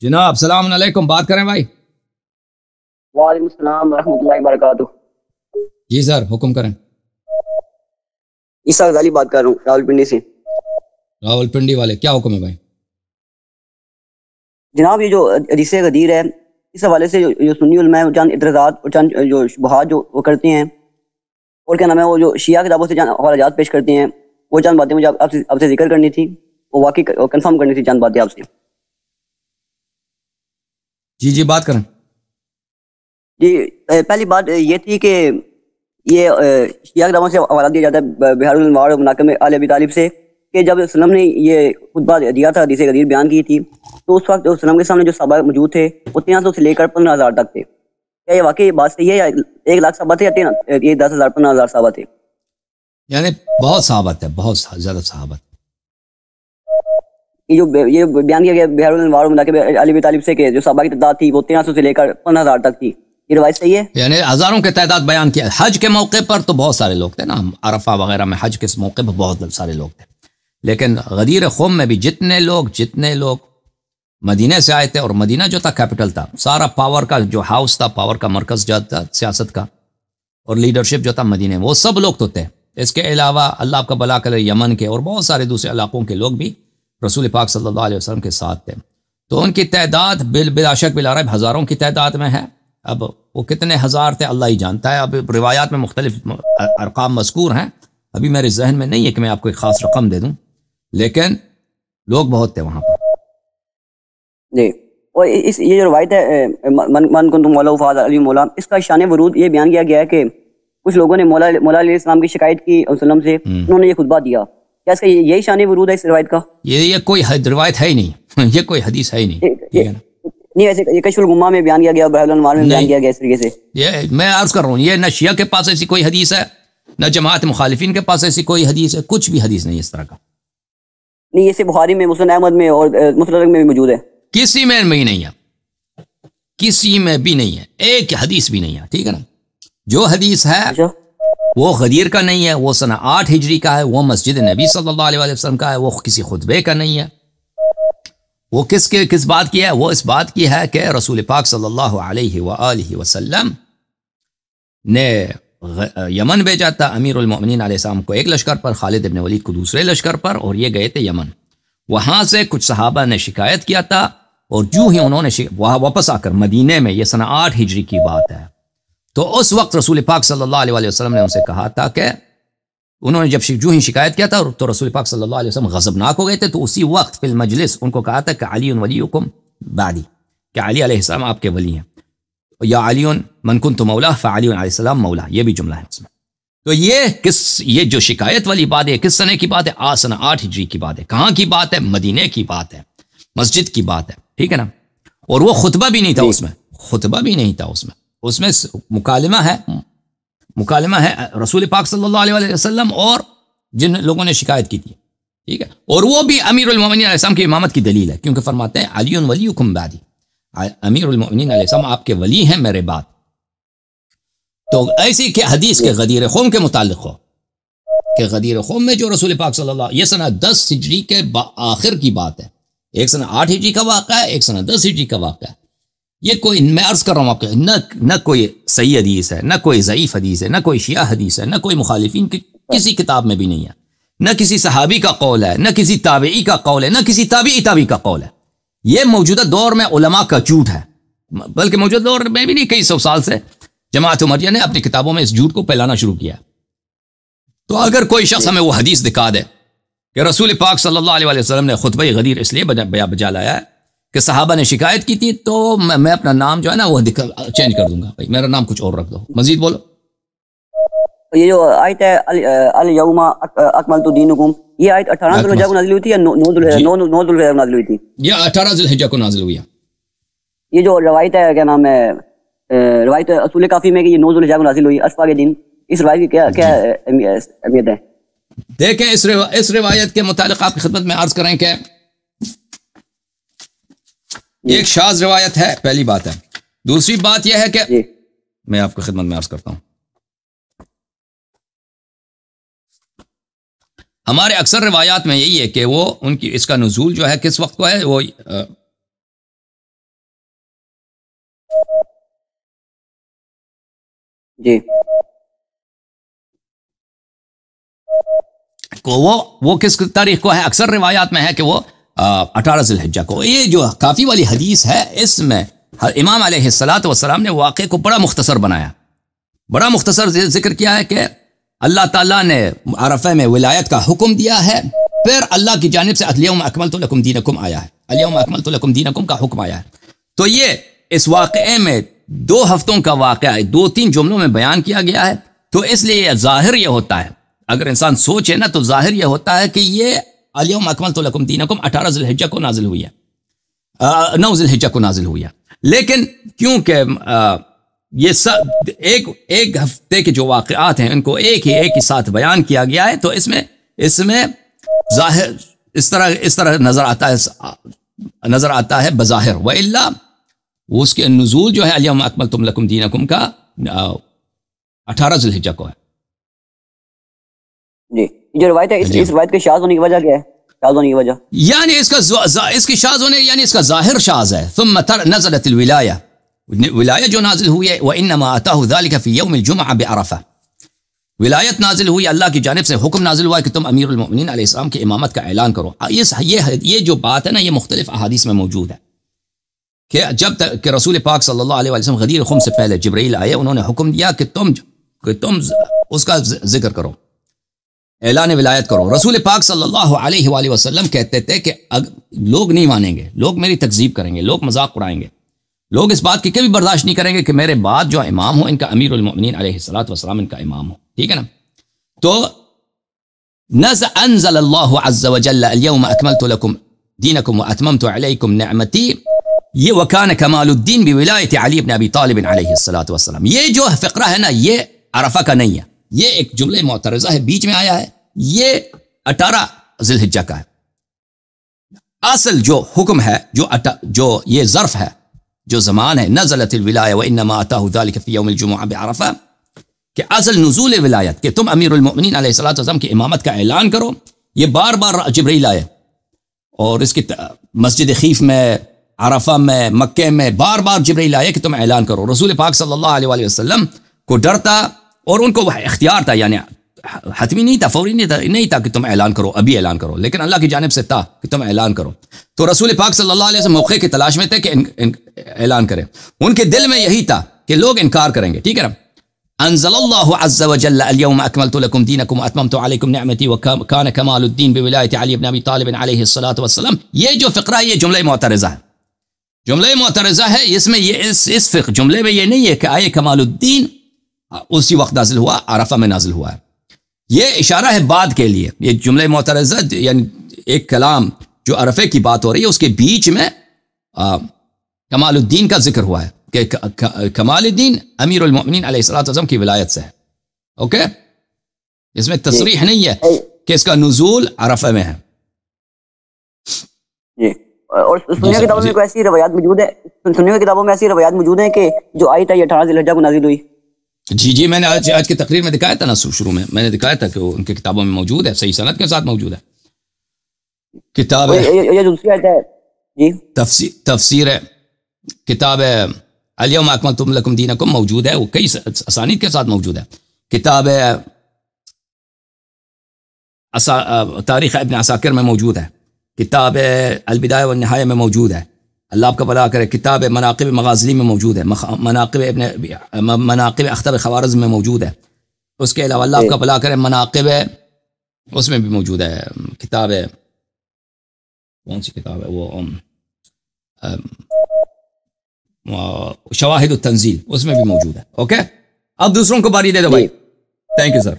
جناب السلام علیکم، بات کریں بھائی؟ وعلیکم السلام ورحمۃ اللہ وبرکاتہ۔ جی سر، حکم کریں۔ عیسیٰ غزالی بات کر رہا ہوں راول پنڈی سے۔ راول پنڈی والے، کیا حکم ہے بھائی؟ جناب یہ جو حدیث غدیر ہے، اس حوالے سے جو سنی علماء ہیں چند اعتراضات اور چند جو شبہات جو وہ کرتے ہیں، اور کیا نام ہے وہ جو شیعہ کتابوں سے چند حوالات پیش کرتے ہیں، وہ چند باتیں مجھے آپ سے ذکر کرنی تھی، وہ واقعی کنفرم کرنی تھی چند باتیں آپ سے۔ جی بات کریں۔ جی پہلی بات یہ تھی کہ یہ شیعہ کتابوں سے حوالہ دیا جاتا ہے بحار الانوار اور مناقب آل ابی طالب سے، کہ جب وسلم نے یہ خطبہ دیا تھا، حدیث غدیر بیان کی تھی، تو اس وقت وسلم کے سامنے جو صحابہ موجود تھے وہ 300 سے لے کر 15,000 تک تھے۔ کیا یہ واقعی بات صحیح ہے یا 1,00,000 صحابہ تھے یا یہ 10,000 15,000 صحابہ تھے؟ یعنی بہت صحابت ہے، بہت زیادہ صحابت۔ یہ بیان کیا گیا بحار الانوار اور مناقب آل ابی طالب سے کہ جو صحابہ کی تعداد تھی وہ 1300 سے لے کر 15,000 تک تھی، یہ روایت صحیح ہے؟ یعنی ہزاروں کے تعداد بیان کیا۔ حج کے موقع پر تو بہت سارے لوگ تھے نا، عرفہ وغیرہ میں حج کے موقع پر بہت سارے لوگ تھے، لیکن غدیر خم میں بھی جتنے لوگ مدینہ سے آئے تھے، اور مدینہ جو تھا کیپٹل تھا، سارا پاور کا جو ہاؤس تھا، پاور کا مرکز جو تھا سیاست کا اور لیڈرشپ جو تھا مدینہ، وہ سب لوگ تو تھے۔ اس کے علاوہ اللہ آپ کا بلا کرے یمن کے اور بہت سارے دوسرے علاقوں کے لوگ بھی رسول پاک صلی اللہ علیہ وسلم کے ساتھ تھے، تو ان کی تعداد بلا شک بلا رہا ہے ہزاروں کی تعداد میں ہے۔ اب وہ کتنے ہزار تھے اللہ ہی جانتا ہے، اب روایات میں مختلف ارقام مذکور ہیں، ابھی میرے ذہن میں نہیں ہے کہ میں آپ کو ایک خاص رقم دے دوں، لیکن لوگ بہت تھے وہاں پر۔ جی، اور یہ جو روایت ہے من کنت مولا فاز علی مولا، اس کا شان ورود یہ بیان کیا گیا ہے کہ کچھ لوگوں نے مولا علیہ السلام کی شکایت کی وسلم سے، انہوں نے یہ خطبہ دیا، کیا اس کا یہی شان ورود ہے اس روایت کا؟ یہ کوئی روایت ہے ہی نہیں، یہ کوئی حدیث ہے ہی نہیں، نہیں ایسے یہ کشف الغمہ میں بیان کیا گیا، بحار الانوار میں بیان کیا گیا اس طریقے سے۔ یہ میں عرض کر رہا ہوں، یہ نہ شیعہ کے پاس ایسی کوئی حدیث ہے، نہ جماعت مخالفین کے پاس ایسی کوئی حدیث ہے، کچھ بھی حدیث نہیں اس طرح کا۔ نہیں اسے بخاری میں، مسند احمد میں اور مسند میں بھی موجود ہے، کسی میں بھی نہیں ہے، کسی میں بھی نہیں ہے، ایک حدیث بھی نہیں ہے، ٹھیک ہے نا۔ جو حدیث ہے وہ غدیر کا نہیں ہے، وہ سنہ 8 ہجری کا ہے، وہ مسجد نبی صلی اللہ علیہ وسلم کا ہے، وہ کسی خطبے کا نہیں ہے، وہ کس بات کی ہے؟ وہ اس بات کی ہے کہ رسول پاک صلی اللہ علیہ وآلہ وسلم نے یمن بھیجا تھا، امیر المؤمنین علیہ السلام کو ایک لشکر پر، خالد ابن ولید کو دوسرے لشکر پر، اور یہ گئے تھے یمن۔ وہاں سے کچھ صحابہ نے شکایت کیا تھا، اور جو ہی انہوں نے وہاں واپس آ کر مدینے میں، یہ سنہ 8 ہجری کی بات ہے، تو اس وقت رسول پاک صلی اللہ علیہ وسلم نے ان سے کہا تھا کہ انہوں نے جب جو ہی شکایت کیا تھا تو رسول پاک صلی اللہ علیہ وسلم غضبناک ہو گئے تھے، تو اسی وقت فی المجلس ان کو کہا تھا کہ علی ولیکم بعدی، کہ علی علیہ السلام آپ کے ولی ہیں، یا علی من کنت مولا فعلی علیہ السلام مولا، یہ بھی جملہ ہے اس میں۔ تو یہ جو شکایت والی بات ہے کس سنے کی بات ہے؟ سنہ 8 ہجری کی بات ہے۔ کہاں کی بات ہے؟ مدینے کی بات ہے، مسجد کی بات ہے، ٹھیک ہے نا۔ اور وہ خطبہ بھی نہیں تھا اس میں، خطبہ بھی نہیں تھا اس میں مکالمہ ہے رسول پاک صلی اللہ علیہ وسلم اور جن لوگوں نے شکایت کی تھی، ٹھیک ہے۔ اور وہ بھی امیر المؤمنین علیہ السلام کی امامت کی دلیل ہے، کیونکہ فرماتے ہیں علی ولیکم بعدی، امیر المؤمنین علیہ السلام آپ کے ولی ہیں میرے بعد۔ تو ایسی کہ حدیث کے غدیر خم کے متعلق ہو کہ غدیر خم میں جو رسول پاک صلی اللہ، یہ سنہ 10 ہجری کے آخر کی بات ہے، ایک سنہ 8 ہجری کا واقعہ ہے، ایک سنہ 10 ہجری کا واقعہ ہے۔ یہ کوئی، میں عرض کر رہا ہوں آپ کو، نہ کوئی صحیح حدیث ہے، نہ کوئی ضعیف حدیث ہے، نہ کوئی شیعہ حدیث ہے، نہ کوئی مخالفین کی کسی کتاب میں بھی نہیں ہے، نہ کسی صحابی کا قول ہے، نہ کسی تابعی کا قول ہے، نہ کسی تابعی کا قول ہے۔ یہ موجودہ دور میں علماء کا جھوٹ ہے، بلکہ موجودہ دور میں بھی نہیں، کئی 100 سال سے جماعت عمریہ نے اپنی کتابوں میں اس جھوٹ کو پھیلانا شروع کیا۔ تو اگر کوئی شخص ہمیں وہ حدیث دکھا دے کہ رسول پاک صلی اللہ علیہ وسلم نے خطبہ غدیر اس لیے بجا لایا ہے کہ صحابہ نے شکایت کی تھی، تو میں اپنا نام جو ہے نا وہ چینج کر دوں گا، بھائی میرا نام کچھ اور رکھ دو، مزید بولو۔ یہ جو آیت ہے الیوم اکملت دینکم، یہ آیت 18 ذوالحجہ کو نازل ہوئی تھی یا 9 ذوالحجہ کو نازل ہوئی تھی؟ یہ 18 ذوالحجہ کو نازل ہوئی ہے۔ یہ جو روایت ہے کیا نام ہے، روایت اصول کافی میں کہ یہ 9 ذوالحجہ کو نازل ہوئی عرفہ کے دن، اس روایت کی کیا اہمیت ہے؟ دیکھیں اس روایت کے متعلق آپ کی خدمت میں عرض کریں کہ ایک شاذ روایت ہے، پہلی بات ہے۔ دوسری بات یہ ہے کہ میں آپ کی خدمت میں عرض کرتا ہوں، ہمارے اکثر روایات میں یہی ہے کہ وہ ان کی اس کا نزول جو ہے کس وقت کو ہے، وہ جی وہ کس تاریخ کو ہے؟ اکثر روایات میں ہے کہ وہ 18 ذی الحجہ کو. یہ جو کافی والی حدیث ہے اس میں امام علیہ الصلوۃ والسلام نے واقعے کو بڑا مختصر بنایا, بڑا مختصر ذکر کیا ہے کہ اللہ تعالیٰ نے عرفہ میں ولایت کا حکم دیا ہے, پھر اللہ کی جانب سے الیوم اکملت لکم دینکم آیا ہے, الیوم اکملت لکم دینکم کا حکم آیا ہے. تو یہ اس واقعے میں 2 ہفتوں کا واقعہ 2-3 جملوں میں بیان کیا گیا ہے. تو اس لیے ظاہر یہ ہوتا ہے, اگر انسان سوچے نا تو ظاہر یہ ہوتا ہے کہ یہ الیوم اکملت لکم دینکم 18 ذی الحجہ کو نازل ہوئی ہے, 9 ذی الحجہ کو نازل ہوئی ہے. لیکن کیونکہ یہ ایک ہفتے کے جو واقعات ہیں ان کو ایک ہی ساتھ بیان کیا گیا ہے, تو اس میں ظاہر اس طرح نظر آتا ہے بظاہر, وَإِلَّا اس کے نزول جو ہے الیوم اکملت لکم دینکم کا 18 ذی الحجہ کو ہے. جی جو روایت ہے اس روایت کے شاذ ہونے کی وجہ کیا ہے؟ شاذ ہونے کی وجہ یعنی اس کی شاذ ہونے یعنی اس کا ظاہر شاذ ہے. ثم نزلت الولایہ, ولایت جو نازل ہوئی ہے وَإِنَّمَا آتَاهُ ذَلِكَ فِي يَوْمِ الْجُمْعَةِ بِعَرَفَةٍ, ولایت نازل ہوئی اللہ کی جانب سے, حکم نازل ہوا ہے کہ تم امیر المؤمنین علیہ السلام کی امامت کا اعلان کرو. یہ جو بات ہے نا یہ مختلف احادیث میں موجود ہے کہ جب تک کہ رسول پاک صلی اللہ علیہ وسلم غدیر خم سے پہلے جبرائیل آئے, انہوں نے حکم دیا کہ تم اس کا ذکر کرو, اعلان ولایت کرو. رسول پاک صلی اللہ علیہ وآلہ وسلم کہتے تھے کہ لوگ نہیں مانیں گے, لوگ میری تکذیب کریں گے, لوگ مذاق اڑائیں گے, لوگ اس بات کی کبھی برداشت نہیں کریں گے کہ میرے بعد جو امام ہو ان کا امیر المؤمنین علیہ الصلوۃ والسلام ان کا امام ہو. ٹھیک ہے نا. تو انزل اللہ عز وجل اليوم اکملت لکم دینکم واتممت علیکم نعمتی, یہ وکان کمال الدین بولایت علی بن ابی طالب علیہ الصلوۃ والسلام. یہ جو فقرہ ہے نا یہ عرفہ کا نہیں ہے, یہ ایک جملہ معترضہ ہے, بیچ میں آیا ہے, یہ 18 ذی الحجہ کا ہے. اصل جو حکم ہے جو یہ ظرف ہے جو زمان ہے نزلت الولایہ وانما آتاہ ذلک فی یوم الجمعہ بعرفہ, کہ اصل نزول ولایت کہ تم امیر المؤمنین علیہ الصلوۃ والسلام کی امامت کا اعلان کرو, یہ بار بار جبرائیل آئے اور اس کی مسجد خیف میں, عرفہ میں, مکہ میں بار بار جبرائیل آئے کہ تم اعلان کرو. رسول پاک صلی اللہ علیہ وآلہ وسلم کو ڈر تھا اور ان کو اختیار تھا, یعنی حتمی نہیں تھا, فوری نہیں تھا کہ تم اعلان کرو, ابھی اعلان کرو, لیکن اللہ کی جانب سے تھا کہ تم اعلان کرو. تو رسول پاک صلی اللہ علیہ وسلم موقع کی تلاش میں تھے کہ اعلان کریں. ان کے دل میں یہی تھا کہ لوگ انکار کریں گے. ٹھیک ہے نا. انزل اللہ عز وجل اليوم اکملت لکم دینکم واتممت علیکم نعمتی وکان کمال الدین بولایت علی بن ابی طالب علیہ الصلوۃ والسلام. یہ جو فقرہ ہے یہ جملہ معترضہ ہے, جملہ معترضہ ہے. اس میں یہ اس فقہ جملے میں یہ نہیں ہے کہ آئے کمال الدین اسی وقت نازل ہوا, عرفہ میں نازل ہوا ہے. یہ اشارہ ہے بعد کے لیے. یہ جملہ معترضہ یعنی ایک کلام جو عرفے کی بات ہو رہی ہے اس کے بیچ میں کمال الدین کا ذکر ہوا ہے کہ کمال الدین امیر المؤمنین علیہ الصلوۃ والسلام کی ولایت سے ہے. اوکے, اس میں تصریح نہیں ہے کہ اس کا نزول عرفہ میں ہے. جی اور سنیہ کی کتابوں میں ایسی روایات موجود ہے, سنیہ کی کتابوں میں ایسی روایات موجود ہیں کہ جو آیت ہے 18 ذی الحجہ کو نازل ہوئی. جی میں نے آج کی تقریر میں دکھایا تھا نا, شروع میں نے دکھایا تھا کہ وہ ان کی کتابوں میں موجود ہے, صحیح سند کے ساتھ موجود ہے. کتاب یہ دوسری آیت ہے جی تفسیر کتاب الیوم اکملت لکم دینکم موجود ہے, وہ کئی اسانید کے ساتھ موجود ہے. کتاب تاریخ ابن عساکر میں موجود ہے. کتاب البدایہ والنہایہ میں موجود ہے. اللہ آپ کا بھلا کرے. کتاب مناقب مغازلی میں موجود ہے. مناقب اختر خوارزم میں موجود ہے. اس کے علاوہ اللہ آپ کا بھلا کرے مناقب اس میں بھی موجود ہے. کتاب کون سی کتاب ہے وہ شواہد التنزیل, اس میں بھی موجود ہے. اوکے, اب دوسروں کو باری دے دو بھائی. Thank you sir.